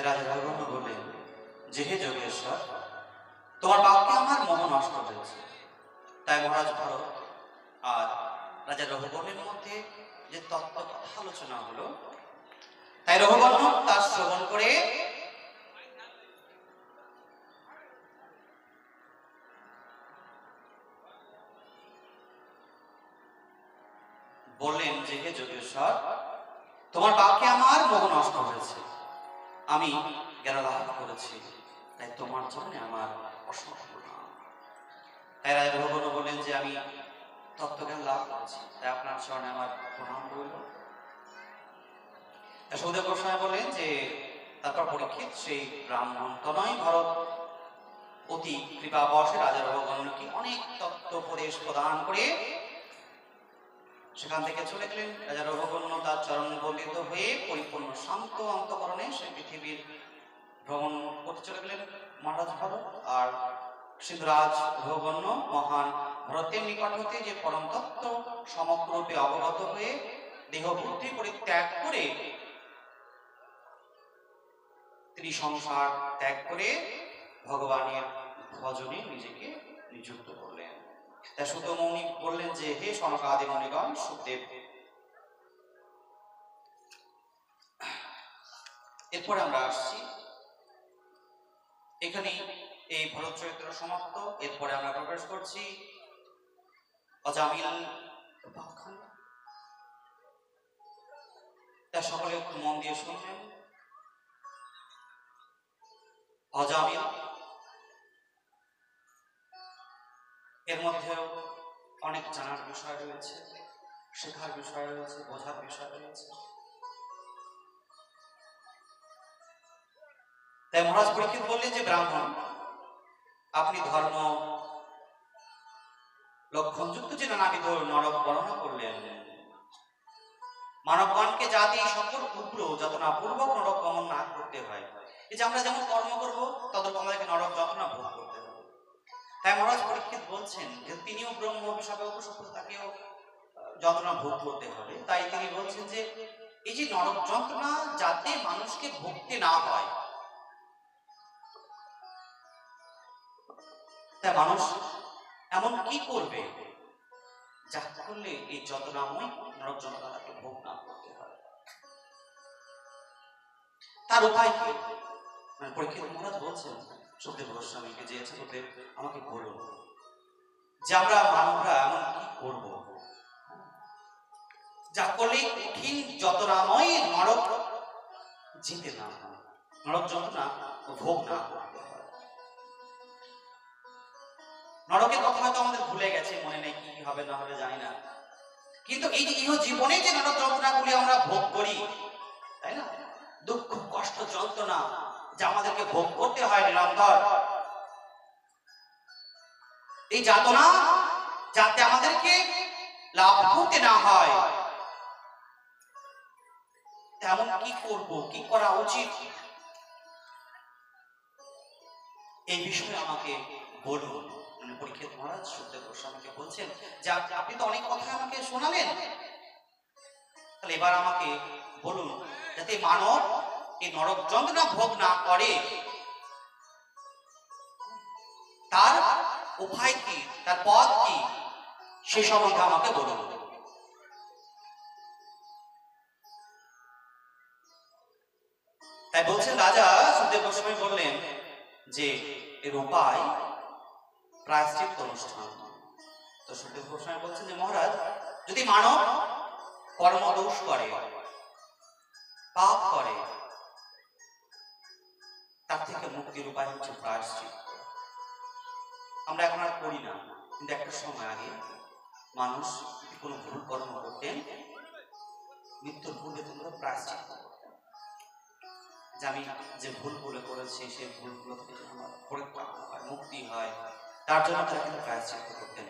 রাজা রঘুবর্ণ বললেন যে হে যোগেশ্বর, তোমার বাক্যে আমার মোহ নষ্ট হয়েছে। তাই মহারাজ ভরত আর রাজা রঘুবর্ণের মধ্যে যে তত্ত্ব কথা আলোচনা হলো, তাই রঘুবর্ণ তার শ্রবণ করে বললেন যে হে যোগেশ্বর, তোমার বাক্যে আমার মোহ নষ্ট হয়েছে, আমি জ্ঞান লাভ করেছি, তাই তোমার জন্য আমার অসংখ্য প্রণাম। তাই রাজা রঘুবর্ণ বললেন যে আমি তত্ত্বজ্ঞান লাভ করেছি, তাই আপনার চরণে আমার প্রণাম রইল। সুদেব গোস্বামী বললেন যে তারপর পরীক্ষিত সেই ব্রাহ্মণ তনয় ভরত অতি কৃপাবশে রাজা রঘুবর্ণকে অনেক তত্ত্ব উপদেশ প্রদান করে সেখান থেকে চলে গেলেন। রাজা রঘুবর্ণ তার চরণ বন্দিত হয়ে পরিপূর্ণ শান্ত অন্তঃকরণে সে পৃথিবীর ভ্রমণ করতে চলে গেলেন মহারাজ ভরত। আর সিদ্ধরাজ রঘুবর্ণ মহান ভরতের নিকট হতে যে পরম তত্ত্ব সমগ্ররূপে অবগত হয়ে দেহ বুদ্ধি পরিত্যাগ করে তিনি সংসার ত্যাগ করে ভগবানের ভজনে নিজেকে নিযুক্ত করলেন। তাই সুত মুনি বললেন যে হে সনকাদি মুনিগণ, সুখদেব। এরপরে আমরা আসছি এখানে এই ভরত চরিত্র সমাপ্ত। এরপরে আমরা প্রবেশ করছি অজামিল উপাখ্যান। তা সকলে একটু মন দিয়ে শুনলেন। অজামিল, এর মধ্যেও অনেক জানার বিষয় রয়েছে, শেখার বিষয় রয়েছে, বোঝার বিষয় রয়েছে। তাই মহারাজ পরীক্ষিত বললেন যে ব্রাহ্মণ, আপনি ধর্ম লক্ষণযুক্ত যে নানাবিধ নরক বর্ণনা করলেন, মানবগণকে জাতি সকল উগ্র যতনা পূর্বক নরক গমন না করতে হয়। এই যে আমরা যেমন কর্ম করবো তত আমাদেরকে নরক যন্ত্রণা ভোগ করতে হবে। তাই মহারাজ পরীক্ষিত বলছেন যে তিনিও ব্রহ্ম হিসাবে উপসত্য, তাকেও যন্ত্রণা ভোগ করতে হবে। তাই তিনি বলছেন যে এই যে নরক যন্ত্রণা যাতে মানুষকে ভুগতে না হয়, তাই মানুষ এমন কি করবে যা করলে এই যন্ত্রণাময় নরক যন্ত্রণা তাকে ভোগ না করতে হয়, তার উপায় কি? মানে পরীক্ষিত মহারাজ বলছেন সুখদেব গোস্বামীকে যে সুখদেব আমাকে বলুন যে আমরা মানবরা এমন কি করব যা করলে কঠিন যন্ত্রণাময় নরক যেতে না হয়, নরক যন্ত্রণা ভোগ না করতে হয়। নরকের কথা হয়তো আমাদের ভুলে গেছে, মনে নেই, কি হবে না হবে জানি না, কিন্তু এই যে ইহ জীবনে যে নরক যন্ত্রণাগুলি আমরা ভোগ করি, তাই না, দুঃখ কষ্ট যন্ত্রণা যা আমাদেরকে ভোগ করতে হয় নিরন্তর, এই যাতনা যাতে আমাদেরকে লাভ করতে না হয়, তেমন কি করব, কি করা উচিত, এই বিষয়ে আমাকে বলুন। মানে পরীক্ষিত মহারাজ সুখদেব গোস্বামীকে বলছেন যে আপনি তো অনেক কথা আমাকে শোনালেন, তাহলে এবার আমাকে বলুন যাতে মানব এই নরক যন্ত্রণা ভোগ না করে, তার উপায় কি, তার পথ কি, সে সম্বন্ধে আমাকে বলুন। তাই বলছেন রাজা সুখদেব গোস্বামী বললেন যে এর উপায় প্রায়শ্চিত্ত অনুষ্ঠান। তো সুখদেব গোস্বামী বলছেন যে মহারাজ, যদি মানব কর্মদোষ করে, পাপ করে, তার থেকে মুক্তির উপায় হচ্ছে প্রায়শ্চিত্ত। আমরা এখন আর করি না, কিন্তু একটা সময় আগে মানুষ কোনো ভুল কর্ম করতেন, মৃত্যুর পূর্বে তোমরা প্রায়শ্চিত্ত করতেন, যে আমি যে ভুলগুলো করেছি সেই ভুলগুলো থেকে আমার পরিত্রাণ হয়, মুক্তি হয়, তার জন্য তারা কিন্তু প্রায়শ্চিত্ত করতেন।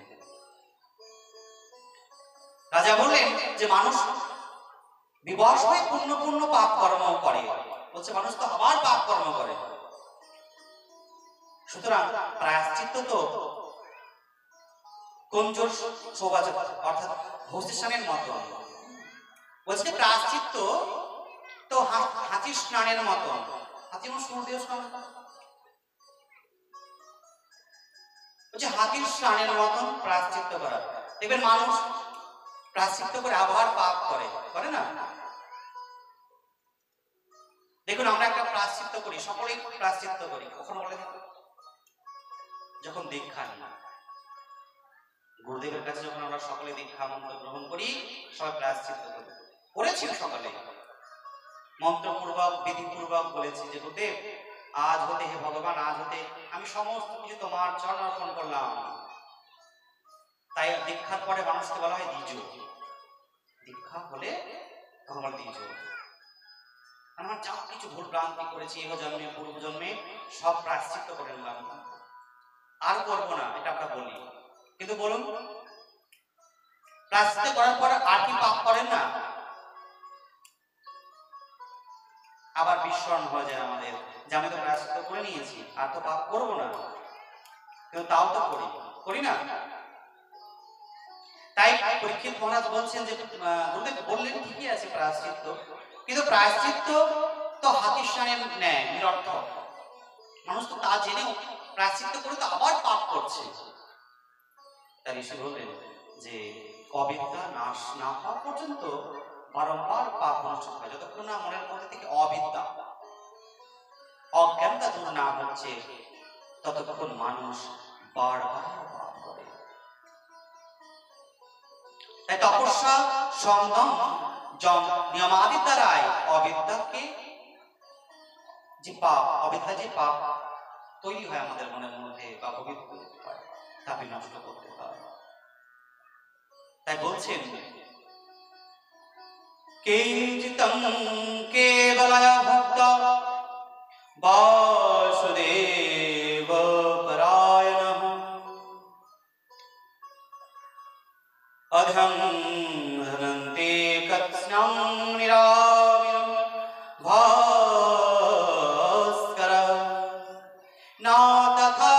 রাজা বললেন যে মানুষ বিবশ হয়ে পূর্ণ পূর্ণ পাপ কর্ম করে, বলছে মানুষ তো আবার পাপ কর্ম করে, সুতরাং প্রায়শ্চিত্ত তো কমজোর সৌভাগ্য অর্থাৎ হস্তিস্নানের মতো। বলছে প্রায়শ্চিত্ত তো হাতি স্নানের মতো, হাতি এবং সূর্যদেব হাতির স্নানের মতন প্রায়শ্চিত্ত করা। দেখবেন মানুষ প্রায়শ্চিত্ত করে আবার পাপ করে না? দেখুন আমরা একটা প্রায়শ্চিত্ত করি, সকলেই প্রায়শ্চিত্ত করি, কখনো বলে যখন দীক্ষা নিই, গুরুদেবের কাছে যখন আমরা সকলে দীক্ষা মন্ত্র গ্রহণ করি, সবাই প্রায়শ্চিত্ত করি, করেছি সকালে মন্ত্রপূর্বক বিধিপূর্বক বলেছি যে গুরুদেব আজ হতে, হে ভগবান, আজ হতে আমি সমস্ত কিছু তোমার চরণ অর্পণ করলাম। তাই দীক্ষার পরে মানুষকে বলা হয় দ্বিজ। দীক্ষা হলে তখন বলে দ্বিজ। আমার যা কিছু ভুল ভ্রান্তি করেছি এহ জন্মে পূর্ব জন্মে সব প্রায়শ্চিত্ত করে নিলাম, আর করবো না, এটা আমরা বলি। কিন্তু বলুন প্রায়শ্চিত্ত করার পর আর কি পাপ করেন না? আবার বিস্মরণ হয়ে যায় আমাদের যে আমি তো প্রায়শ্চিত্ত করে নিয়েছি, আর তো পাপ করবো না, কিন্তু তাও তো করি না। তাই পরীক্ষিত মহারাজ বলছেন যে গুরুদেব বললেন ঠিকই আছে প্রায়শ্চিত্ত, কিন্তু প্রায়শ্চিত্ত তো হাতির স্নানের ন্যায় নিরর্থক। মানুষ তো তা জেনেও প্রায়শ্চিত্ত করে তো আবার পাপ করছে। তাই ঋষি বললেন যে অবিদ্যা নাশ না হওয়া পর্যন্ত বারংবার পাপ অনুষ্ঠিত হয়। যতক্ষণ না মনের মধ্যে থেকে অবিদ্যা, অজ্ঞানতা দূর না হচ্ছে, ততক্ষণ মানুষ বারবার পাপ করে। তাই তপস্যা, সংযম, নিয়মাদি দ্বারাই অবিদ্যাকে যে পাপ, অবিদ্যা যে পাপ তৈরি হয় আমাদের মনের মধ্যে বা পবিত্র হয়, তাকে নষ্ট করতে হয়। তাই বলছেন কিঞ্চিতং কেবলয়া ভক্ত বাসুদেব পরায়ণঃ অধং হনন্তে কৎস্নং নিরামিরং ভাস্করঃ না তথা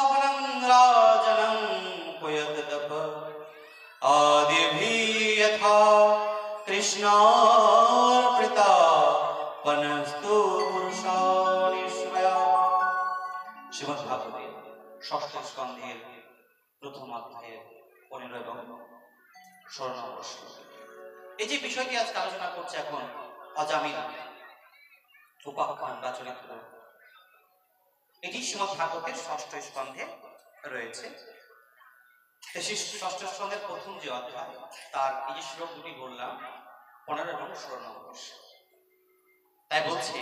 গুণং রাজনং কুয়ত তপ আদিভি যথা কৃষ্ণার্পিতা পনস্তু পুরুষানিষ্ময়া। শ্রীমদ্ ভাগবতে ষষ্ঠ স্কন্ধের প্রথম অধ্যায়ের 15 এবং 16 নম্বর শ্লোক। এই যে বিষয়টি আজকে আলোচনা করছে এখন অজামিন উপাখ্যান বা চরিত্র, এটি শ্রীমদ্ ভাগবতের ষষ্ঠ স্কন্ধে রয়েছে। ষষ্ঠ স্কন্ধের প্রথম যে অধ্যায়, তার এই যে শ্লোক দুটি বললাম 15 এবং 16 নম্বর। তাই বলছে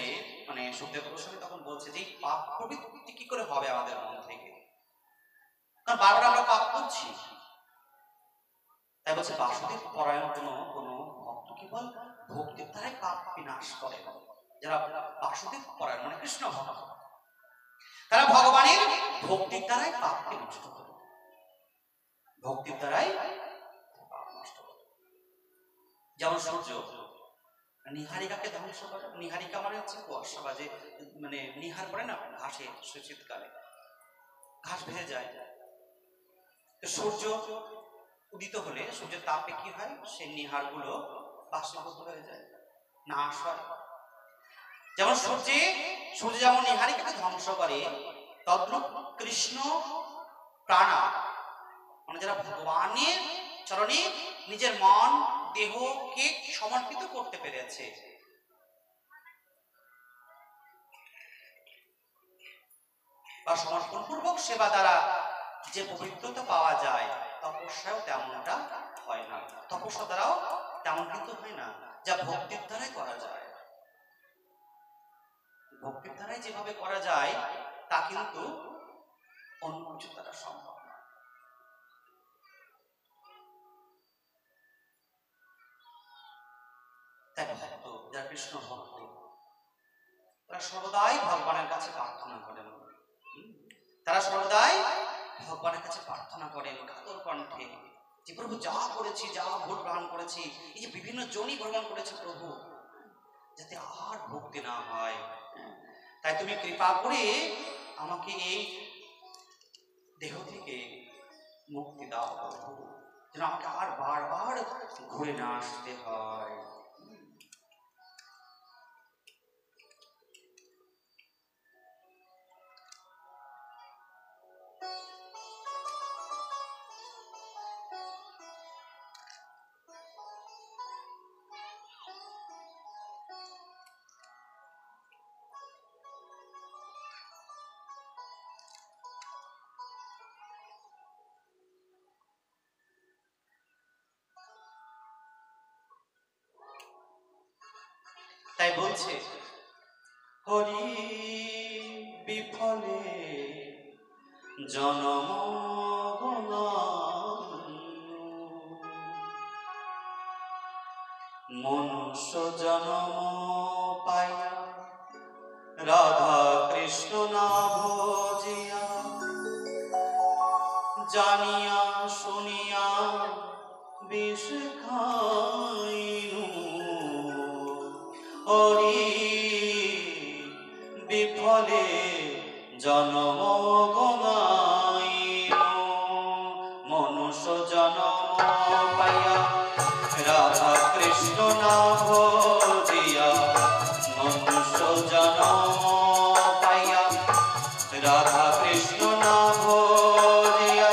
মানে সুখদেব গোস্বামী তখন বলছে যে পাপ প্রবৃত্তি কি করে হবে আমাদের মন থেকে, কারণ বারবার আমরা পাপ করছি। তাই বলছে বাসুদেব পরায়ণ কোনো ভক্ত কেবল ভক্তির দ্বারাই পাপ বিনাশ করে। যারা বাসুদেব পরায়ণ মানে কৃষ্ণ ভক্ত, তারা ভগবানের ভক্তির দ্বারাই পাপকে নষ্ট করে, ভক্তির দ্বারাই পাপ নষ্ট করে। যেমন সূর্য নিহারিকাকে ধ্বংস করে। নিহারিকা মানে হচ্ছে কুয়াশা বা যে মানে নিহার পড়ে না ঘাসে, শীতকালে ঘাস ভেজে যায়। তো সূর্য উদিত হলে সূর্যের তাপে কি হয়, সেই নিহার গুলো বাষ্পীভূত হয়ে যায়, নাশ হয়। যেমন সূর্য যেমন নিহারিকাকে ধ্বংস করে, তদ্রূপ কৃষ্ণ প্রাণা মানে যারা ভগবানের চরণে নিজের মন দেহকে সমর্পিত করতে পেরেছে, বা সমর্পণ পূর্বক সেবা দ্বারা যে পবিত্রতা পাওয়া যায়, তপস্যাও তেমনটা হয় না। তপস্যা দ্বারাও তেমন কিন্তু হয় না, যা ভক্তির দ্বারাই করা যায়। ভক্তির দ্বারাই যেভাবে করা যায় তা কিন্তু অন্য কিছু দ্বারা সম্ভব না। তাই ভক্ত, যারা কৃষ্ণ ভক্ত, তারা সর্বদাই ভগবানের কাছে প্রার্থনা করেন, তারা সর্বদাই ভগবানের কাছে প্রার্থনা করেন কাতর কণ্ঠে যে প্রভু যা করেছি, যা ভুল গ্রহণ করেছি, এই যে বিভিন্ন জনি ভ্রমণ করেছে প্রভু, যাতে আর ভক্তি না হয়, তাই তুমি কৃপা করে আমাকে এই দেহ থেকে মুক্তি দাও প্রভু, যেন আমাকে আর বারবার ঘুরে না আসতে হয়। তাই বলছে হরি বিফলে জনম মনুষ্য জনম পাইয়া রাধা কৃষ্ণ না ভজিয়া জানিয়া শুনিয়া বিষ খাইনু হরি বিফলে জনম গঙাইনু মনুষ্য জনম পাইয়া রাধা কৃষ্ণ না ভজিয়া মনুষ্য জনম পাইয়া রাধা কৃষ্ণ না ভজিয়া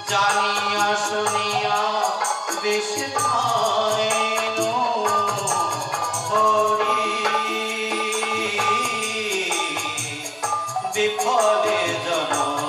জানিয়া শুনিয়া বিষ খাইনু হরি বিফলে জনম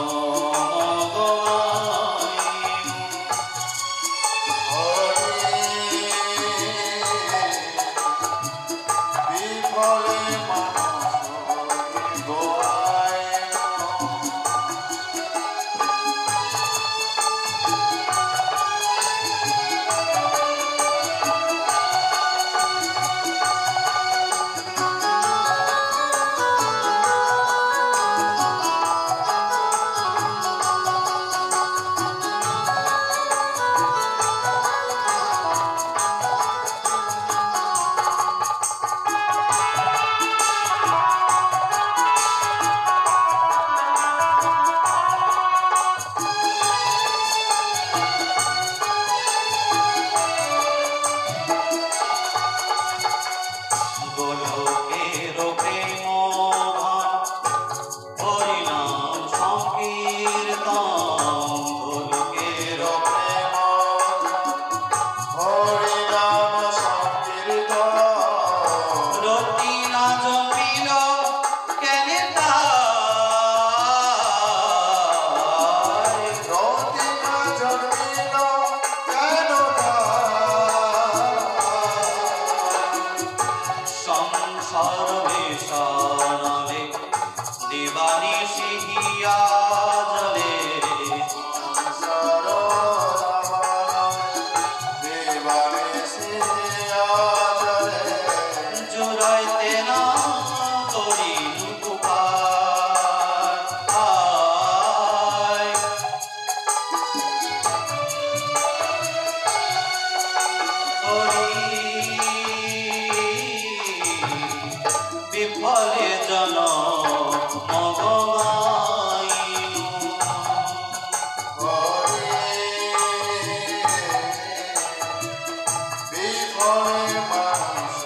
বিফলে জনম গঙাইনু বিফলে মানুষ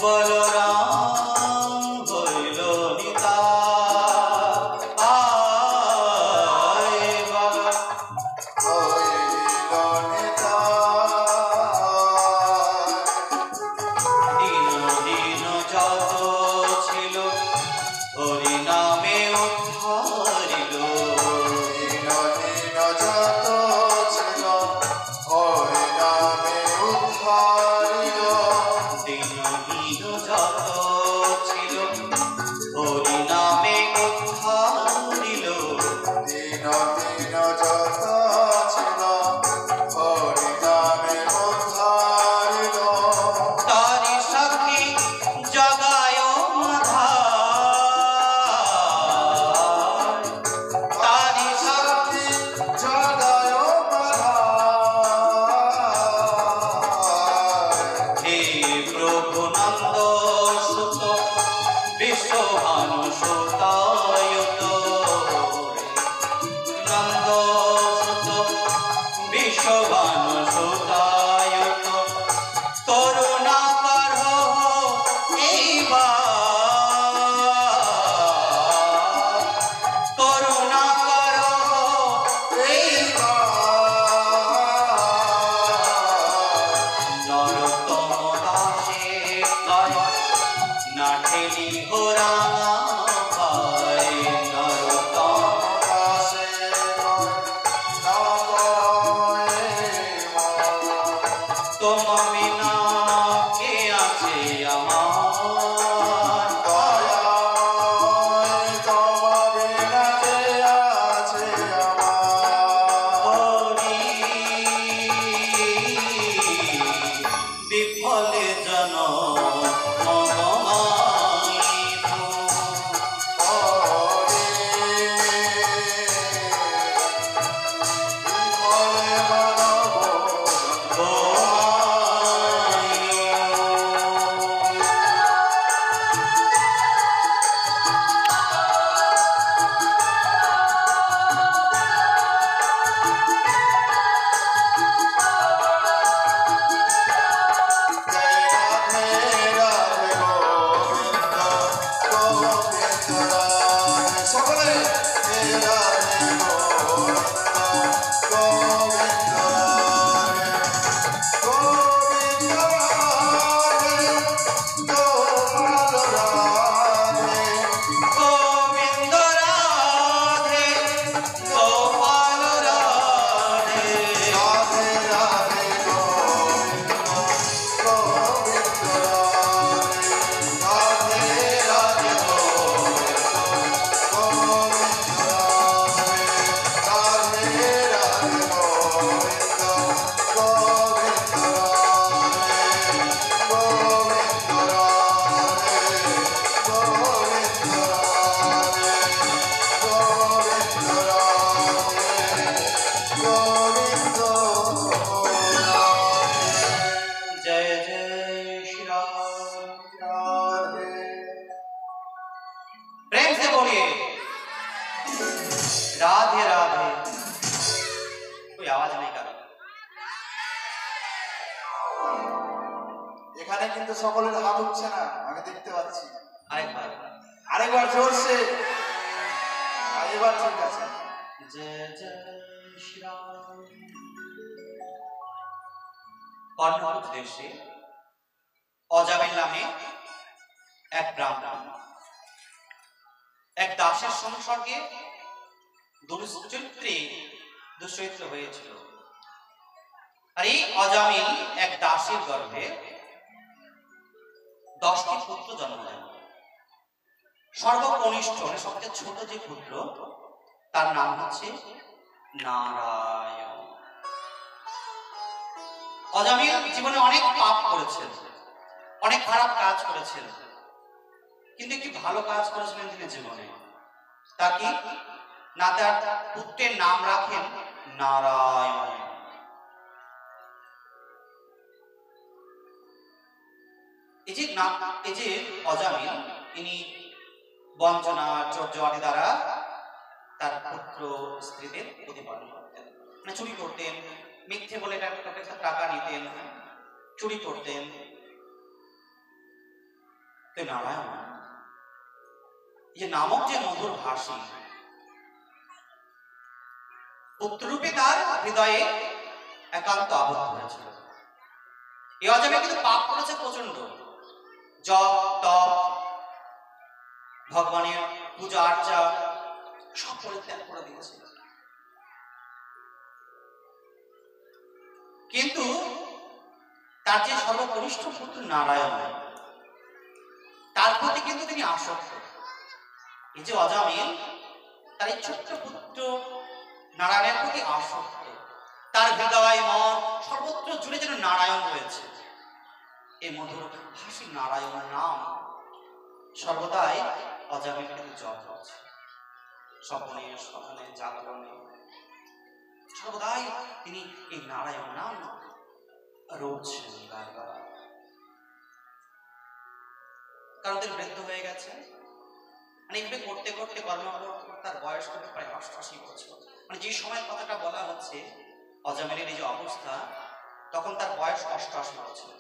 বলরাম বিশ্বভানু সুতায়ুত নন্দ সুত বিশ্বভানু সুতায়ুত করুণাকর এইবার করুণাকর নরোত্তম দাসে কয় না ঠেলি ঘোরা ভাই নরোত্তম দাসে না তোমা বিনা কে আছে আমার দয়াময় তোমার বিনা কে আছে আমার হরি বিফলে জন গোবিন্দ রাধে গোপাল রাধে जय जय श्री राम प्रेम से बोलिए राधे राधे कोई आवाज नहीं कर এখানে কিন্তু সকলের হাত উঠছে না, আমি দেখতে পাচ্ছি। আরেকবার জোরসে, এবার ঠিক আছে। जय जय श्री राम কর্ণপুর দেশে অজামিল নামে এক ব্রাহ্মণ এক দাসের সংসর্গে দুশ্চরিত্র হয়েছিল। আর এই অজামিল এক দাসের গর্ভে 10টি পুত্র জন্ম দেন। সর্বকনিষ্ঠ মানে সবচেয়ে ছোট যে পুত্র তার নাম হচ্ছে নারায়ণ। অজামিল জীবনে অনেক পাপ করেছেন, অনেক খারাপ কাজ করেছেন, কিন্তু একটি ভালো কাজ করেছিলেন তিনি জীবনে। তা কি না, তার পুত্রের নাম রাখেন নারায়ণ। এই যে অজামিল ইনি বঞ্চনা চর্যাদি দ্বারা তার পুত্র স্ত্রীদের প্রতিপালন করতেন, মানে চুরি করতেন, মিথ্যে বলে টাকা নিতেন, চুরি করতেন। নারায়ণ নামক যে মধুর ভাষী পুত্ররূপে তার হৃদয়ে একান্ত আবদ্ধ হয়েছিল। এই অজামিল কিন্তু পাপ করেছে প্রচন্ড, জপ তপ ভগবানের পূজা আর্চা সব পরিত্যাগ করে দিয়েছে। কিন্তু তার যে সর্বকনিষ্ঠ পুত্র নারায়ণ, তার প্রতি কিন্তু তিনি আসক্ত। এই যে অজামিল তার এই ছোট্ট পুত্র নারায়ণের প্রতি আসক্ত, তার হৃদয় মন সর্বত্র জুড়ে যেন নারায়ণ রয়েছে। এই মধুর ভাষী নারায়ণ নাম সর্বদাই অজামিল কিন্তু জপ করছে, স্বপ্নে স্বপ্নে জাগরণে সর্বদাই তিনি এই নারায়ণ নাম রোজছেন বারবার। কারণ তিনি বৃদ্ধ হয়ে গেছে, মানে এইভাবে করতে করতে কর্ম করতে তার বয়স হবে প্রায় 88 বছর। মানে যে সময়ের কথাটা বলা হচ্ছে অজামিলের এই যে অবস্থা, তখন তার বয়স 88 বছর।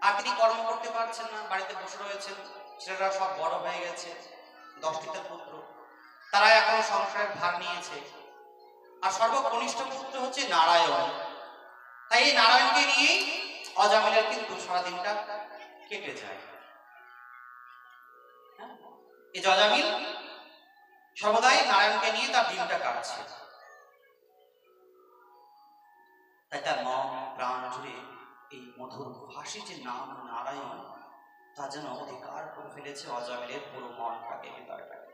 আর তিনি কর্ম করতে পারছেন না, বাড়িতে বসে রয়েছেন। ছেলেরা সব বড় হয়ে গেছে, 10টি তার পুত্র, তারা এখন সংসারের ভার নিয়েছে। আর সর্বকনিষ্ঠ পুত্র হচ্ছে নারায়ণ। তাই এই নারায়ণকে নিয়েই অজামিলের কিন্তু সারাদিনটা কেটে যায়। এই অজামিল সর্বদাই নারায়ণকে নিয়ে তার দিনটা কাটছে। তাই তার মন প্রাণ জুড়ে এই মধুর ভাষী যে নাম নারায়ণ, তা যেন অধিকার করে ফেলেছে অজামিলের পুরো মনটাকে, হৃদয়টাকে।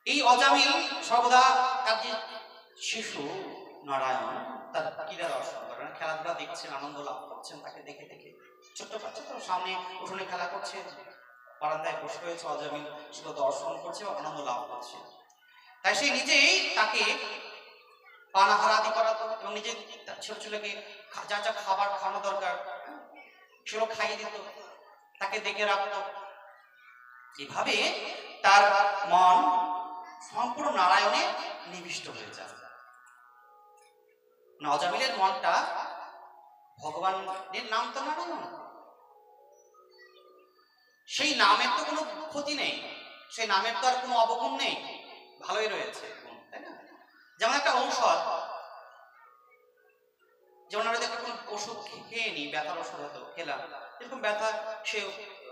এই অজামিল সর্বদা তার যে শিশু নারায়ণ, তার ক্রীড়া দর্শন করেন, খেলাধুলা দেখছেন, আনন্দ লাভ করছেন তাকে দেখে দেখে। ছোট্ট বাচ্চা তো সামনে উঠোনে খেলা করছে, বারান্দায় বসে রয়েছে অজামিল, সেগুলো দর্শন করছে, আনন্দ লাভ করছে। তাই সে নিজেই তাকে পানাহারাদি করাতো এবং নিজে ছোট ছেলেকে যা যা খাবার খাওয়ানো দরকার সেগুলো খাইয়ে দিত, তাকে দেখে রাখতো। এভাবে তার মন সম্পূর্ণ নারায়ণে নিবিষ্ট হয়ে যায়। অজামিলের মনটা ভগবানের নাম তো নারায়ণ, সেই নামের তো কোনো ক্ষতি নেই, সেই নামের তো আর কোনো অবগুণ নেই, ভালোই রয়েছে, তাই না? যেমন একটা ঔষধ, যেমন আমরা দেখো কোনো ওষুধ খেয়ে নিই, ব্যথার ওষুধ হয়তো খেলাম, এরকম ব্যথা, সে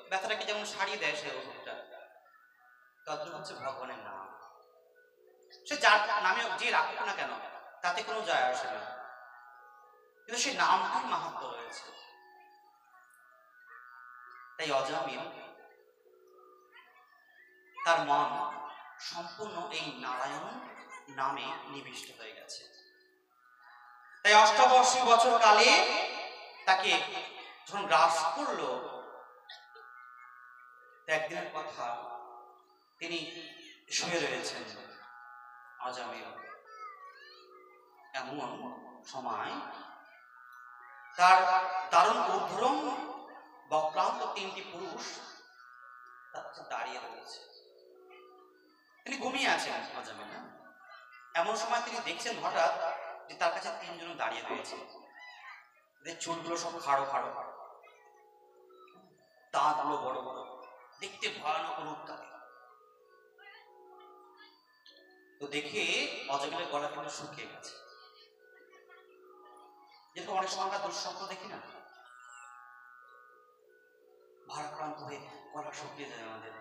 ব্যথাটাকে যেমন সারিয়ে দেয় সেই ওষুধটা, তদ্রূপ হচ্ছে ভগবানের নাম। সে যার নামে যে রাখুক না কেন তাতে কোনো যায় আসে না, কিন্তু সেই নামটার মাহাত্ম্য রয়েছে। তাই অজামিল তার মন সম্পূর্ণ এই নারায়ণ নামে নিবিষ্ট হয়ে গেছে। তাই 88 বছর কালে তাকে যখন গ্রাস করলো, একদিনের কথা, তিনি শুয়ে রয়েছেন অজামিল। এমন সময় তার দারুণ ঊর্ধ্বরম বক্রান্ত 3টি পুরুষ দাঁড়িয়ে রয়েছে। তিনি ঘুমিয়ে আছেন অজামিল। এমন সময় তিনি দেখছেন হঠাৎ যে তার কাছে 3 জন দাঁড়িয়ে রয়েছে, এদের চুলগুলো সব খাড়ো খাড়ো, দাঁতগুলো বড় বড়, দেখতে ভয়ানক রূপ তাকে। তো দেখে অজামিলের গলা কিন্তু শুকিয়ে গেছে। যেরকম অনেক সময় আমরা দুঃস্বপ্ন দেখি না, ভারাক্রান্ত হয়ে গলা শুকিয়ে যায় আমাদের,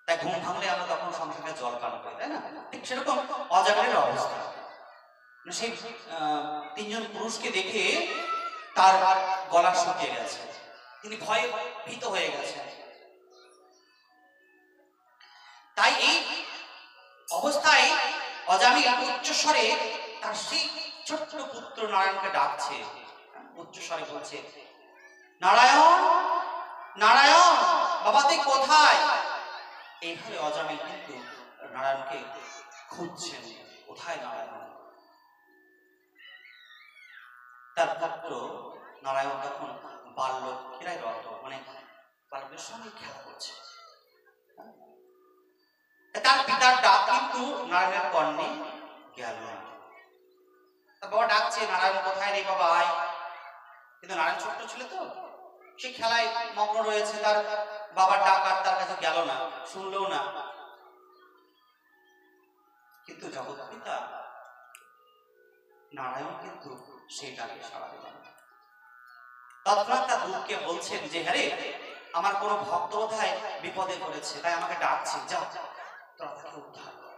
তাই ঘুম ভাঙলে আমরা তখন সংসারে জল পান করি, তাই না? ঠিক সেরকম অজামিলের অবস্থা। সেই 3 জন পুরুষকে দেখে তার গলা শুকিয়ে গেছে, তিনি ভয়ে ভীত হয়ে গেছেন। তাই এই অবস্থায় অজামিল উচ্চস্বরে তার সেই ছোট্ট পুত্র নারায়ণকে ডাকছে, উচ্চস্বরে বলছে, নারায়ণ নারায়ণ, বাবা তুই কোথায়? এইভাবে অজামিল কিন্তু নারায়ণকে খুঁজছেন, কোথায় নারায়ণ। তার পুত্র নারায়ণ তখন বাল্যক ক্রীড়ায় রত, মানে বালকের সঙ্গে খেলা করছে। তার পিতার ডাক কিন্তু নারায়ণের কর্ণে গেল না। তার বাবা ডাকছে, নারায়ণ কোথায় রে বাবা, আয়। কিন্তু নারায়ণ ছোট্ট ছিল তো, সে খেলায় মগ্ন রয়েছে, তার বাবার ডাক আর তার কাছে গেল না, শুনলেও না। কিন্তু জগৎ পিতা নারায়ণ কিন্তু সেই ডাকে সাড়া দিলেন। তৎক্ষণাৎ তার দূতকে বলছেন যে, হ্যাঁ রে, আমার কোনো ভক্ত বোধহয় বিপদে পড়েছে, তাই আমাকে ডাকছি, যা তোরা তাকে উদ্ধার কর।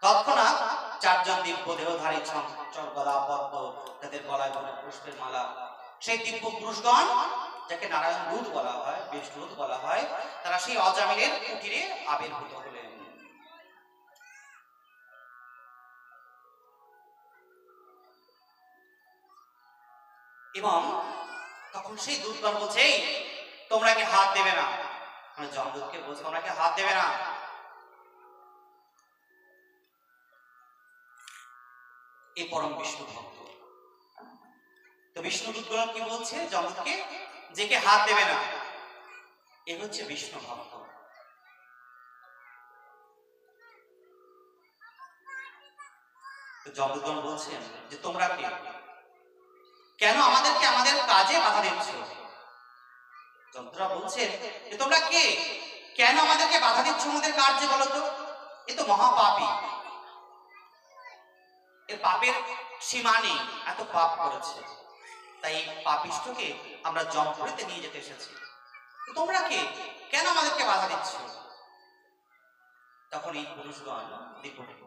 তৎক্ষণাৎ 4 জন দিব্য দেহধারী চঞ্চল গলা পদ্ম, তাদের গলায় বড় পুষ্পের মালা, সেই দিব্য পুরুষগণ, যাকে নারায়ণ দূত বলা হয়, বিষ্ণু দূত বলা হয়, তারা সেই অজামিলের কুটিরে আবির্ভূত হলেন। এবং তখন সেই দূতগণ বলছে, তোমরা কি হাত দেবে না? মানে যমদূতকে বলছে, তোমরা কি হাত দেবে না? এই পরম বিষ্ণু ভক্ত। তো বিষ্ণু দূতগণ কি বলছে যমদূতকে, যে কে হাত দেবে না, এ হচ্ছে বিষ্ণু ভক্ত। জমদগ্ন বলছেন যে তোমরা কে, কেন আমাদেরকে আমাদের কাজে বাধা দিচ্ছ? যমদূতরা বলছেন যে তোমরা কে, কেন আমাদেরকে বাধা দিচ্ছ আমাদের কার্যে বলো তো? এ তো মহাপাপী, এর পাপের সীমা নেই, এত পাপ করেছে। তাই এই পাপিষ্ঠকে আমরা যমপুরীতে নিয়ে যেতে এসেছি। তোমরা কে, কেন আমাদেরকে বাধা দিচ্ছ? তখন এই পুরুষগণ,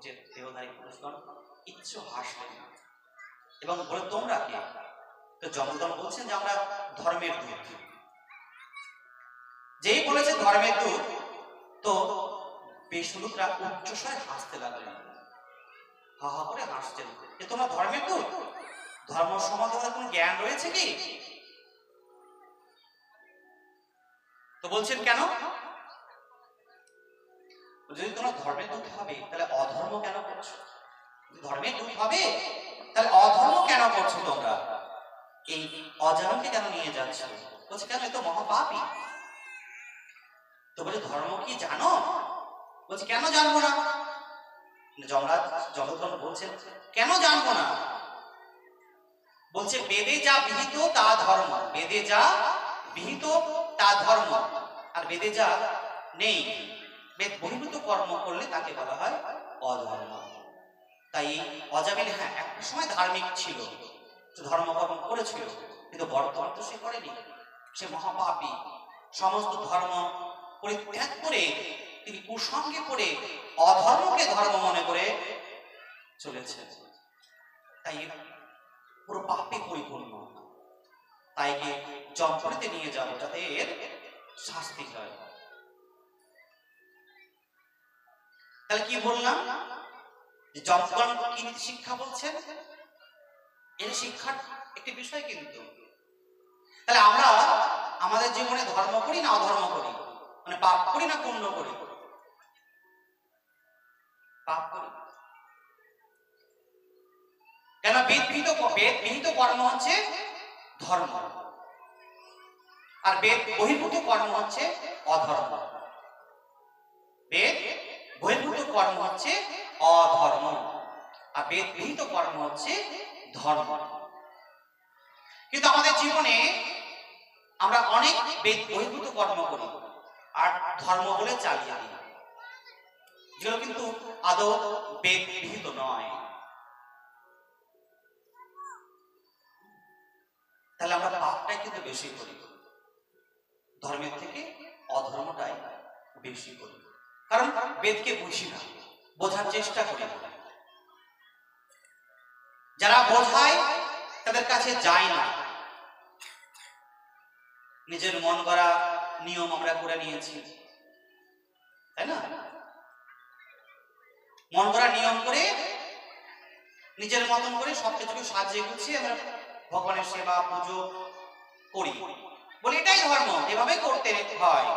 যে দেহধারী পুরুষগণ কিচ্ছু হাসলেন এবং বলে তোমরা কে? তো যমদূত বলছেন যে আমরা ধর্মের দূত। যেই বলেছে ধর্মের দূত, তো বিষ্ণুদূতরা উচ্চস্বরে হাসতে লাগলেন, হা হা করে হাসছেন যে তোমরা ধর্মের দূত, ধর্ম সম্বন্ধে কোনো জ্ঞান রয়েছে কি? তো বলছেন কেন? যদি তোমরা ধর্মের দূত হবে তাহলে অধর্ম কেন করছো? ধর্মের দূত হবে তাহলে অধর্ম কেন করছো তোমরা? এই অজানকে কেন নিয়ে যাচ্ছ? বলছে কেন, এ তো মহাপাপী। তো বলে ধর্ম কি জানো? বলছে কেন জানবো না? যমরাজ যমদূত বলছেন কেন জানবো না? বলছে বেদে যা বিহিত তা ধর্ম, বেদে যা বিহিত তা ধর্ম, আর বেদে যা নেই, বেদ বহির্ভূত কর্ম করলে তাকে বলা হয় অধর্ম। তাই অজামিল হ্যাঁ একটা সময় ধার্মিক ছিল, ধর্মকর্ম করেছিল, কিন্তু বর্তমান তো সে করেনি, সে মহাপাপী। সমস্ত ধর্ম পরিত্যাগ করে তিনি কুসঙ্গে পড়ে অধর্মকে ধর্ম মনে করে চলেছে। তাই পুরো পাপে পরিপূর্ণ। তাই যমপুরীতে নিয়ে যাব যাতে এর শাস্তি হয়। তাহলে কি বললাম যে যমগণ কি নীতি শিক্ষা বলছেন? এর শিক্ষার একটি বিষয় কিন্তু। তাহলে আমরা আমাদের জীবনে ধর্ম করি না অধর্ম করি, মানে পাপ করি না পুণ্য করি? পাপ করি। কেন? বেদ বিহিত কর্ম হচ্ছে ধর্ম, আর বেদ বহির্ভূত কর্ম হচ্ছে অধর্ম। বেদ বহির্ভূত কর্ম হচ্ছে অধর্ম, আর বেদ বিহিত কর্ম হচ্ছে ধর্ম। কিন্তু আমাদের জীবনে আমরা অনেক বেদ বহির্ভূত কর্ম করি আর ধর্ম বলে চালিয়ে দিই, যেগুলো কিন্তু আদৌ বেদ বিহিত নয়। তাহলে আমরা পাপটাই কিন্তু বেশি করি, ধর্মের থেকে অধর্মটাই বেশি করি, কারণ বেদকে বুঝি না, বোঝার চেষ্টা করি না। যারা বোঝায় তাদের কাছে যায় না। নিজের মন গড়া নিয়ম আমরা করে নিয়েছি, তাই না? মন গড়া নিয়ম করে নিজের মতন করে সবকিছুকে সাজিয়ে গুছিয়ে আমরা ভগবানের সেবা পুজো করি, বলি এটাই ধর্ম, এভাবে করতে হয়।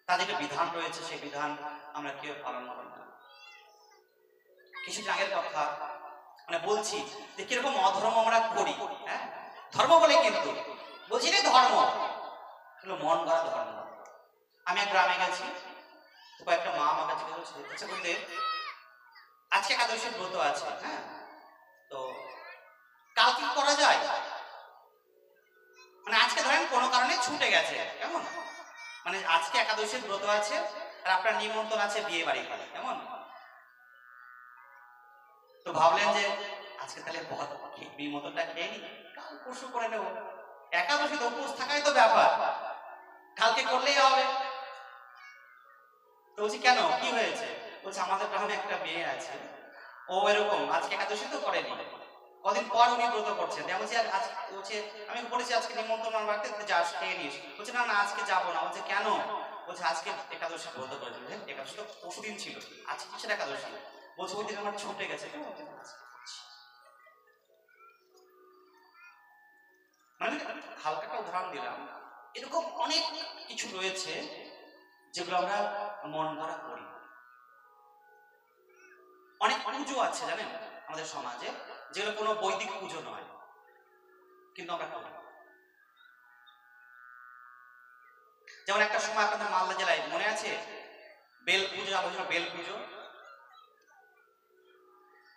তার যেটা বিধান রয়েছে সেই বিধান আমরা কেউ পালন করি না। কিছুদিন আগের কথা মানে বলছি যে কিরকম অধর্ম আমরা করি। হ্যাঁ, ধর্ম বলে কিন্তু বলছি রে ধর্ম, মন গড়া ধর্ম। আমি এক গ্রামে গেছি, তো কয়েকটা মা আমার কাছে বলছে বলতে আজকে একাদশীর ব্রত আছে, হ্যাঁ, তো কাল কি করা যায়? মানে আজকে ধরেন কোনো কারণে ছুটে গেছে, কেমন? মানে আজকে একাদশীর ব্রত আছে আর আপনার নিমন্ত্রণ আছে বিয়ে বাড়ি করে, কেমন? তো ভাবলেন যে আজকে তাহলে নিমন্ত্রণটা খেয়ে নি, কাল পরশু করে নেব। একাদশীতে উপোস থাকাই তো ব্যাপার, কালকে করলেই হবে। তো বলছি কেন, কি হয়েছে? বলছে আমাদের গ্রামে একটা মেয়ে আছে, ও এরকম আজকে একাদশী তো করেনি, কদিন পর উনি ব্রত করছেন। বলছি আর আজকে, বলছে আমি বলেছি আজকে নিমন্ত্রণ রাখতে, যাস খেয়ে নিস। বলছে না না আজকে যাবো না। বলছে কেন? বলছে আজকে একাদশী ব্রত করেছে। একাদশী তো পরশুদিন ছিল, আজকে কিসের একাদশী? বলছে ওই দিন আমার ছুটে গেছে। মানে হালকা একটা উদাহরণ দিলাম, এরকম অনেক কিছু রয়েছে যেগুলো আমরা মন গড়া করি। অনেক পুজো আছে জানেন আমাদের সমাজে, যেগুলো কোনো বৈদিক পুজো নয়, কিন্তু আমরা করি। যেমন একটা সময় আপনাদের মালদা জেলায় মনে আছে বেল পুজো চালু হয়েছিল, বেল পুজো।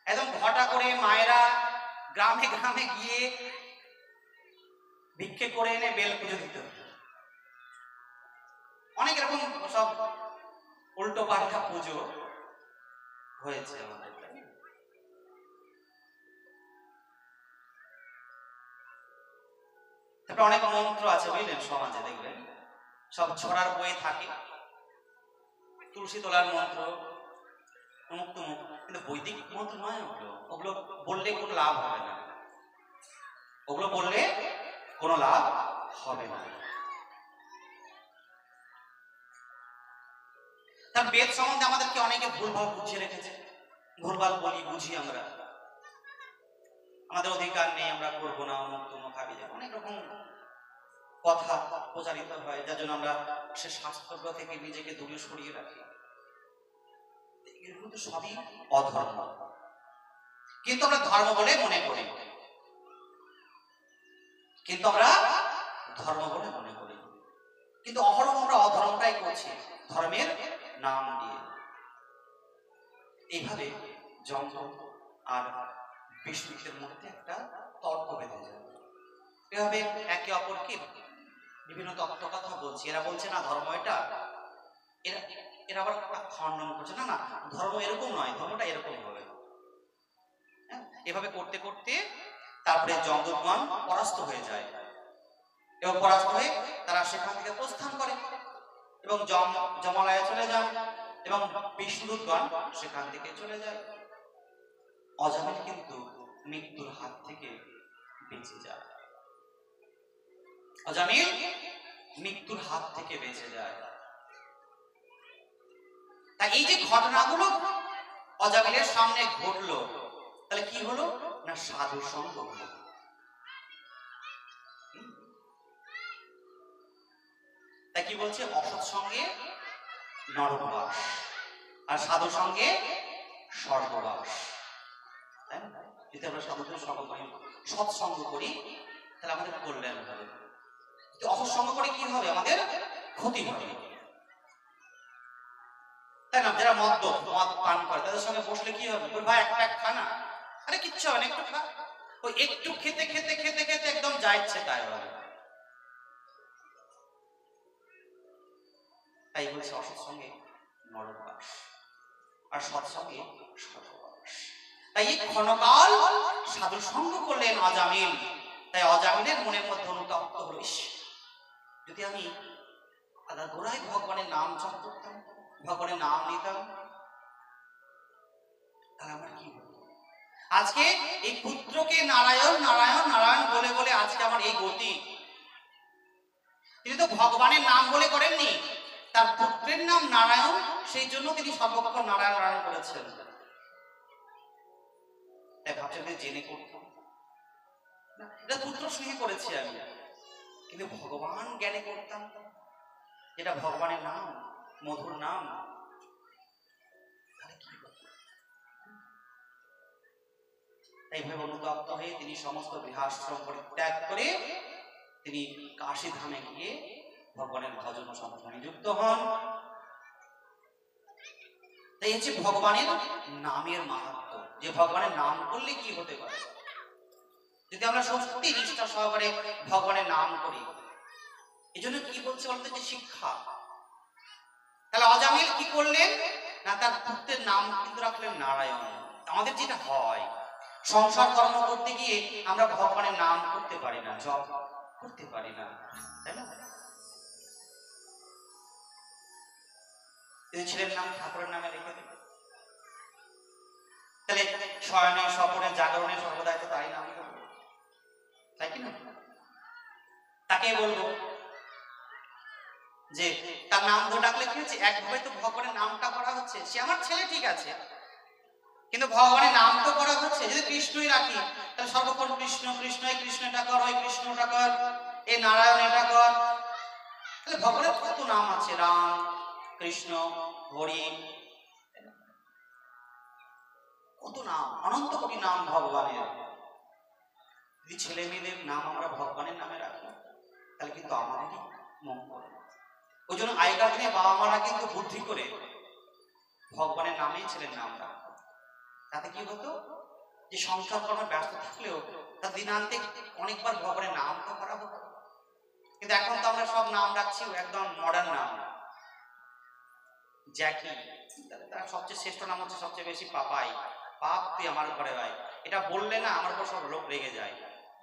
একদম ঘটা করে মায়েরা গ্রামে গ্রামে গিয়ে ভিক্ষে করে এনে বেল পুজো দিত। অনেক এরকম সব উল্টো পাল্টা পুজো হয়েছে আমাদের। তারপরে অনেক মন্ত্র আছে বুঝলেন, সমাজে দেখবেন সব ছড়ার বইয়ে থাকে, তুলসী তোলার মন্ত্র, অমুক তমুক, কিন্তু বৈদিক মন্ত্র নয় ওগুলো। ওগুলো বললে কোনো লাভ হবে না, ওগুলো বললে কোনো লাভ হবে না। তার বেদ সম্বন্ধে আমাদেরকে অনেকে ভুলভাল বুঝিয়ে রেখেছে, ভুলভাল বলি বুঝি আমরা, আমাদের অধিকার নেই, আমরা করবো না, অমুক তমুক খাবি, অনেক রকম কথা প্রচারিত হয়, যার জন্য আমরা সে শাস্ত্র থেকে নিজেকে দূরে সরিয়ে রাখি। এগুলো তো সবই অধর্ম, কিন্তু আমরা ধর্ম বলে মনে করি, কিন্তু আমরা ধর্ম বলে মনে করি, কিন্তু অহরহ আমরা অধর্মটাই করছি ধর্মের নাম দিয়ে। এইভাবে যন্ত্র আর বিষ্ণুদের মধ্যে একটা তর্ক বেঁধে যায়। এভাবে একে অপরকে বিভিন্ন তত্ত্ব কথা বলছে, এরা বলছে না ধর্ম এটা, এরা আবার খণ্ডন করছে না, না ধর্ম এরকম নয়, ধর্মটা এরকম হবে। এভাবে করতে করতে তারপরে যমদূতগণ পরাস্ত হয়ে যায়, এবং পরাস্ত হয়ে তারা সেখান থেকে প্রস্থান করে এবং যমলায় চলে যায়, এবং বিষ্ণুদূতগণ সেখান থেকে চলে যায়। অজামিল কিন্তু মৃত্যুর হাত থেকে বেঁচে যায়, অজামিল মৃত্যুর হাত থেকে বেঁচে যায়। তাই এই যে ঘটনাগুলো অজামিলের সামনে ঘটলো, তাহলে কি হলো না সাধু সঙ্গ হলো। তাই কি বলছে, অসৎ সঙ্গে নরকবাস আর সাধু সঙ্গে স্বর্গবাস। তাই না? যদি আমরা সাধুদের সৎসঙ্গ করি তাহলে আমাদের কল্যাণ হবে, যদি অসৎ সঙ্গ করে কি হবে, আমাদের ক্ষতি হবে। তাই না? যারা মদ পান করে তাদের সঙ্গে বসলে কি হবে, ভাই এক প্যাক খা না, আরে কিচ্ছু হবে না, একটু খা। ওই একটু খেতে খেতে খেতে খেতে একদম যা ইচ্ছে তাই হবে। তাই বলছে অসৎ সঙ্গে নরকবাস আর সৎসঙ্গে স্বর্গবাস। তাই এই ক্ষণকাল সাধু সঙ্গ করলেন অজামিল। তাই অজামিলের মনের মধ্যে অনুতপ্ত হল, যদি আমি গোড়ায় ভগবানের নাম জপ করতাম, ভগবানের নাম নিতাম, তাহলে আমার কি হতো। আজকে এই পুত্রকে নারায়ণ নারায়ণ নারায়ণ বলে বলে আজকে আমার এই গতি। তিনি তো ভগবানের নাম বলে করেননি, তার পুত্রের নাম নারায়ণ, সেই জন্য তিনি সর্বক্ষণ নারায়ণ নারায়ণ করেছেন। তাই ভাবছেন জেনে করতাম না, এটা পুত্র স্নেহে করেছি আমি, কিন্তু ভগবান জ্ঞানে করতাম, যেটা ভগবানের নাম, মধুর নাম, তাহলে কি হতো। তাই ভাবে অনুতপ্ত হয়ে তিনি সমস্ত গৃহাশ্রম পরিত্যাগ করে তিনি কাশী ধামে গিয়ে ভগবানের ভজন সম্পর্কে নিযুক্ত হন। তাই হচ্ছে ভগবানের নামের মাহাত্ম্য, যে ভগবানের নাম করলে কি হতে পারে। যদি আমরা সত্যি নিষ্ঠা সহকারে ভগবানের নাম করি, এই জন্য কি বলছে বলতে, যে শিক্ষা। তাহলে অজামিল কি করলেন না, তার পুত্রের নাম কিন্তু রাখলেন নারায়ণ। আমাদের যেটা হয়, সংসার কর্ম করতে গিয়ে আমরা ভগবানের নাম করতে পারি না, জপ করতে পারি না, তাই না? ছেলের নাম ঠাকুরের নামে রেখে দেবে, তাহলে শয়নে স্বপনে জাগরণে সর্বদাই তো তাই নাম করবো, তাই কি না? তাকে বলবো যে তার নাম তো ডাকলে কি হচ্ছে, একভাবে তো ভগবানের নামটা করা হচ্ছে, সে আমার ছেলে ঠিক আছে, কিন্তু ভগবানের নাম তো করা হচ্ছে। যদি কৃষ্ণই রাখি তাহলে সর্বক্ষণ কৃষ্ণ কৃষ্ণ, কৃষ্ণ এটা কর, ওই কৃষ্ণটা কর, এই নারায়ণ এটা কর, তাহলে ভগবানের কত নাম আছে, রাম কৃষ্ণ হরি, কত নাম, অনন্ত কোটি নাম ভগবানের। যদি ছেলে মেয়েদের নাম আমরা ভগবানের নামে রাখি তাহলে কিন্তু আমাদেরই মঙ্গল। ওই জন্য আগেকার দিনে বাবা মারা কিন্তু বুদ্ধি করে ভগবানের নামেই ছেলের নাম রাখতো। তাতে কি হতো, যে সংসার কর্মে ব্যস্ত থাকলেও তার দিনান্তে অনেকবার ভগবানের নাম তো করা হতো। কিন্তু এখন তো আমরা সব নাম রাখছি একদম মডার্ন নাম, জ্যাকি, তার সবচেয়ে শ্রেষ্ঠ নাম হচ্ছে সবচেয়ে বেশি পাপাই, পাপ তুই আমার ঘরে আয়। এটা বললে না আমার উপর সব লোক রেগে যায়।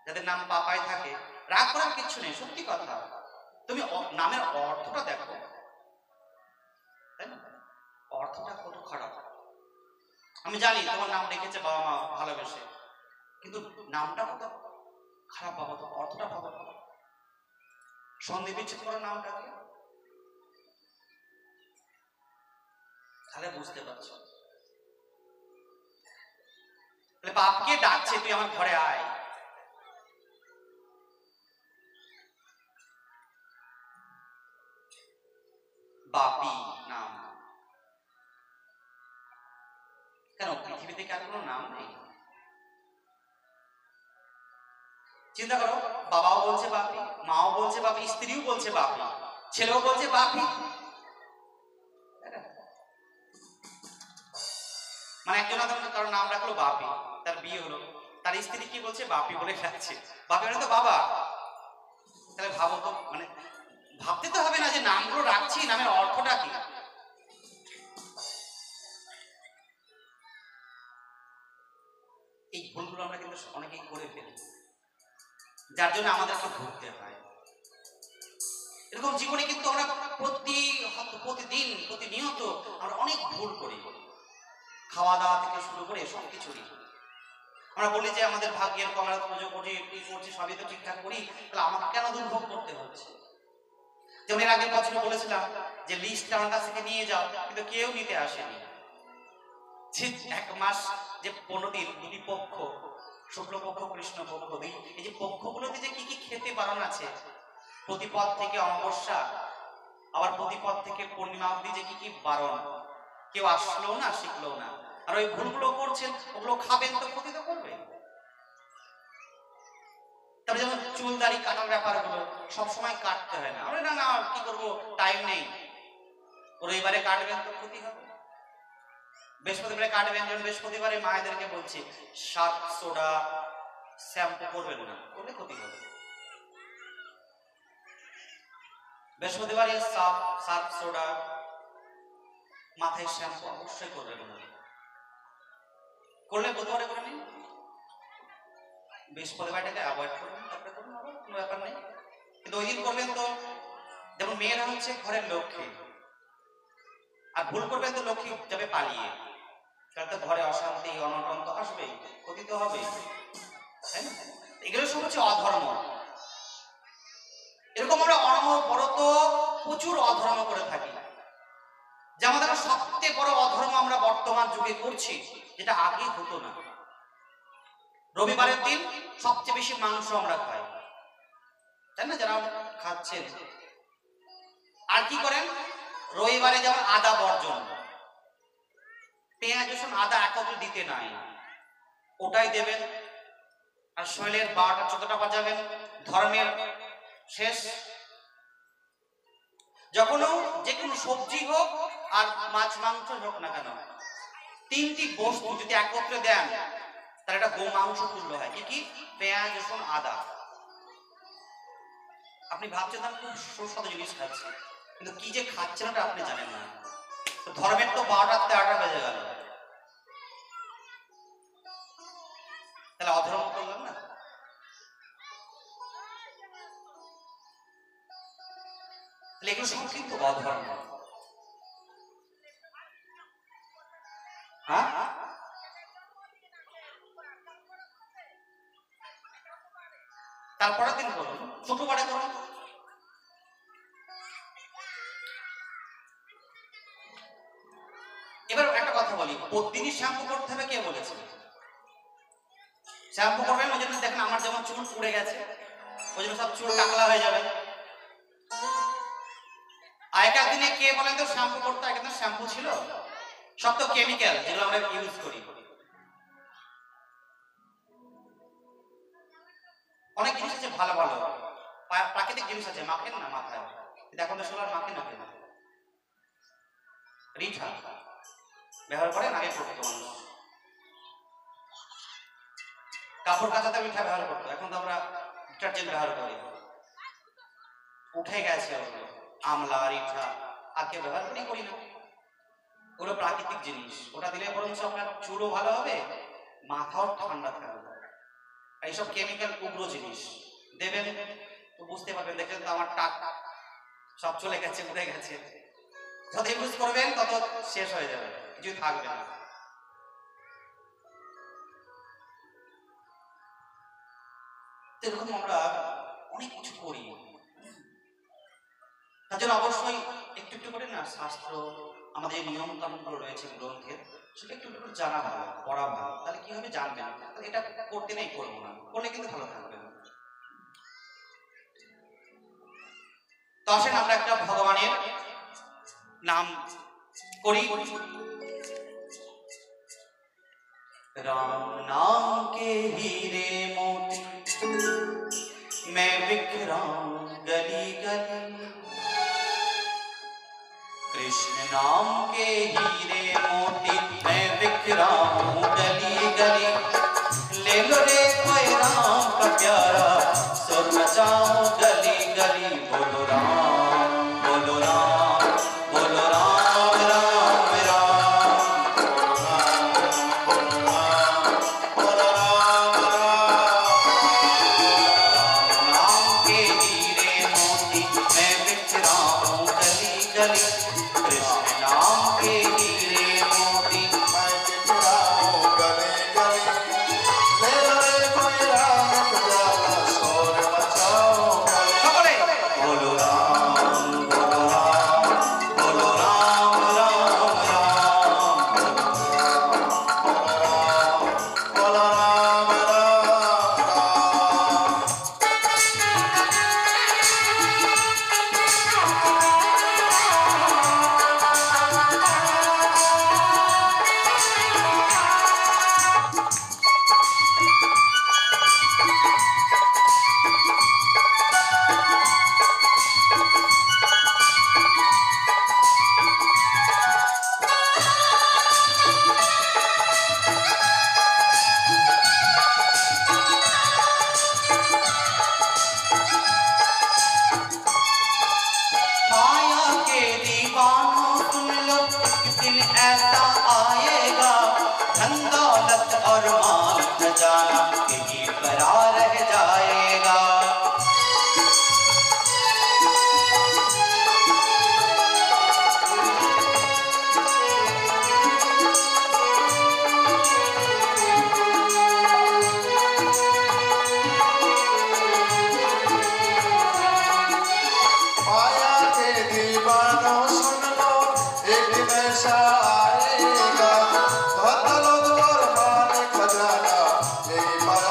যাদের নাম পাপাই থাকে রাগ করার কিচ্ছু নেই, সত্যি কথা। তুমি নামের অর্থটা দেখো, তাই না? অর্থটা কত খারাপ। আমি জানি তোমার নাম রেখেছে বাবা মা ভালোবেসে, কিন্তু নামটা কত খারাপ বাবা, তো অর্থটা ভাবো। সন্ধি বিচ্ছেদ করার নামটাকে, তাহলে বুঝতে পারছো বাপকে ডাকছে তুই আমার ঘরে আয়। বাপি নাম, কেন পৃথিবীতে কার কোনো নাম নেই? চিন্তা করো, বাবাও বলছে বাপি, মাও বলছে বাপি, স্ত্রীও বলছে বাপি, ছেলেও বলছে বাপি। মানে একজন কারো নাম রাখলো বাপি, তার বিয়ে হলো, তার স্ত্রী কি বলছে বাপি বলে ডাকছে। বাপি মানে তো বাবা। তাহলে ভাবো তো, মানে ভাবতে তো হবে না যে নামগুলো রাখছি নামের অর্থটা কি। এই ভুলগুলো আমরা কিন্তু অনেকেই করে ফেলি, যার জন্য আমাদেরকে ভুগতে হয়। এরকম জীবনে কিন্তু আমরা প্রতিদিন প্রতিনিয়ত আমরা অনেক ভুল করি, খাওয়া দাওয়া থেকে শুরু করে সবকিছুরই। আমরা বলি যে আমাদের ভাগ্যের আমরা পুজো করি, কি করছি, সবই তো ঠিকঠাক করি, তাহলে আমাকে কেন দুর্ভোগ করতে হচ্ছে? যেমন এর আগের বছর বলেছিলাম যে লিস্ট আমার কাছ থেকে নিয়ে যাও, কিন্তু কেউ নিতে আসেনি। এক মাস যে 15 দিন দুটি পক্ষ, শুক্লপক্ষ কৃষ্ণ পক্ষ, এই যে পক্ষগুলোতে যে কি কি খেতে বারণ আছে, প্রতিপদ থেকে অমাবস্যা, আবার প্রতিপদ থেকে পূর্ণিমা অবধি যে কি কি বারণ, কেউ আসলো না, শিখলো না। আর ওই ভুলগুলো করছেন, ওগুলো খাবেন তো ক্ষতি তো করবে। তারপরে যেমন চুল দাড়ি কাটার ব্যাপারগুলো সবসময় কাটতে হয় না, আমরা না না কি করবো, টাইম নেই, রবিবারে কাটবেন তো ক্ষতি হবে, বৃহস্পতিবারে কাটবেন। যেমন বৃহস্পতিবারে মায়েদেরকে বলছি সার্ফ সোডা শ্যাম্পু করবেন না, করলে ক্ষতি হবে। বৃহস্পতিবারে সার্ফ সোডা, মাথায় শ্যাম্পু অবশ্যই করবেন না, করলে বুধবারে করে নিন, বৃহস্পতিবারটাকে অ্যাভয়েড করবেন, তারপরে করুন, আবার কোনো ব্যাপার নেই। কিন্তু ওই দিন করবেন তো, যেমন মেয়েরা হচ্ছে ঘরের লক্ষ্মী, আর ভুল করবেন তো লক্ষ্মী যাবে পালিয়ে, তাহলে তো ঘরে অশান্তি অনটন তো আসবেই, ক্ষতি তো হবেই, তাই না? এগুলো সব হচ্ছে অধর্ম। এরকম আমরা অনবরত প্রচুর অধর্ম করে থাকি, যে আমাদের সবচেয়ে বড় অধর্ম আমরা বর্তমান যুগে করছি, যেটা আগে হতো না। রবিবারের দিন সবচেয়ে বেশি মাংস আমরা খাই, তাই না? যারা খাচ্ছেন আর কি করেন, রবিবারে যেমন আদা বর্জন, পেঁয়াজ রসুন আদা একত্রে দিতে নাই, ওটাই দেবেন। আর শৈলের 12টা 14টা বাজাবেন, ধর্মের শেষ। যখনও যে কোনো সবজি হোক আর মাছ মাংস হোক না কেন, 3টি বস্তু যদি একত্রে দেন তাহলে এটা গো মাংস তুল্য হয়। কি কি? পেঁয়াজ রসুন আদা। আপনি ভাবছেন আমি খুব সুস্বাদু জিনিস খাচ্ছি, কিন্তু কি যে খাচ্ছেন ওটা আপনি জানেন না। ধর্মের তো 12টা 13টা বেজে গেল, তাহলে অধর্ম করলাম না? এগুলো সব কিন্তু অধর্ম। হ্যাঁ, তারপরের দিন করুন, শুক্রবারে করুন। এবার একটা কথা বলি, প্রতিদিনই শ্যাম্পু করতে হবে কে বলেছে? শ্যাম্পু করবেন ওই জন্য দেখেন আমার যেমন চুল পুড়ে গেছে, ওই জন্য সব চুল টাকলা হয়ে যাবে। আগেকার দিনে কে বলেন তো শ্যাম্পু করতে? আগে তো শ্যাম্পু ছিল সব তো কেমিক্যাল, যেগুলো আমরা ইউজ করি। অনেক জিনিস আছে ভালো ভালো প্রাকৃতিক জিনিস আছে, মাখেন না মাথায়, কিন্তু এখন তো সোলার মাকে না কেন রিঠা ব্যবহার করেন, আগে করতো মানুষ। কাপড় কাচাতে রিঠা ব্যবহার করতো, এখন তো আমরা ডিটারজেন্ট ব্যবহার করি। উঠে গেছে ওগুলো, আমলা রিঠা আর কেউ ব্যবহার করি না। ওগুলো প্রাকৃতিক জিনিস, ওটা দিলে বরঞ্চ আপনার চুলও ভালো হবে, মাথাও ঠান্ডা থাকবে। এইসব কেমিক্যাল উগ্র জিনিস দেবেন তো বুঝতে পারবেন। দেখেন তো আমার টাক সব চলে গেছে, উড়ে গেছে। যত ইউজ করবেন তত শেষ হয়ে যাবে, কিছুই থাকবে না। এরকম আমরা অনেক কিছু করি, তার জন্য অবশ্যই একটু একটু করে না শাস্ত্র আমাদের নিয়ম কানুনগুলো রয়েছে গ্রন্থের, সেটা একটু একটু করে জানা ভালো, পড়া ভালো। তাহলে কি হবে জানবেন, এটা করতে নেই করবো না, করলে কিন্তু ভালো থাকবে। তো আসেন আমরা একটা ভগবানের নাম করি। राम नाम के हीरे मोती मैं बिखराऊं गली गली, कृष्ण नाम के हीरे मोती मैं बिखराऊं गली गली, ले लो रे कोई राम का प्यारा सुर मचाओ गली गली, बोलो राम बोलो राम बोलो राम राम राम, बोलो राम राम नाम के हीरे मोती मैं बिखराऊं गली गली, कृष्ण नाम के हीरे मोती मैं बिखराऊं गली गली, ले लो रे कोई राम का प्यारा शोर मचाओ गली। সকলে बोलो राम बोलो राम बोलो राम राम राम, बोलो राम राम राम। माया के दीवानों सुन लो, एक दिन ऐसा आएगा, धन दौलत और माल खजाना यहीं परा रह जाएगा। माया के दीवानों सुन लो, एक दिन ऐसा आएगा, धन दौलत और माल खजाना यहीं पर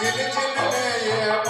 चिन चिन में ये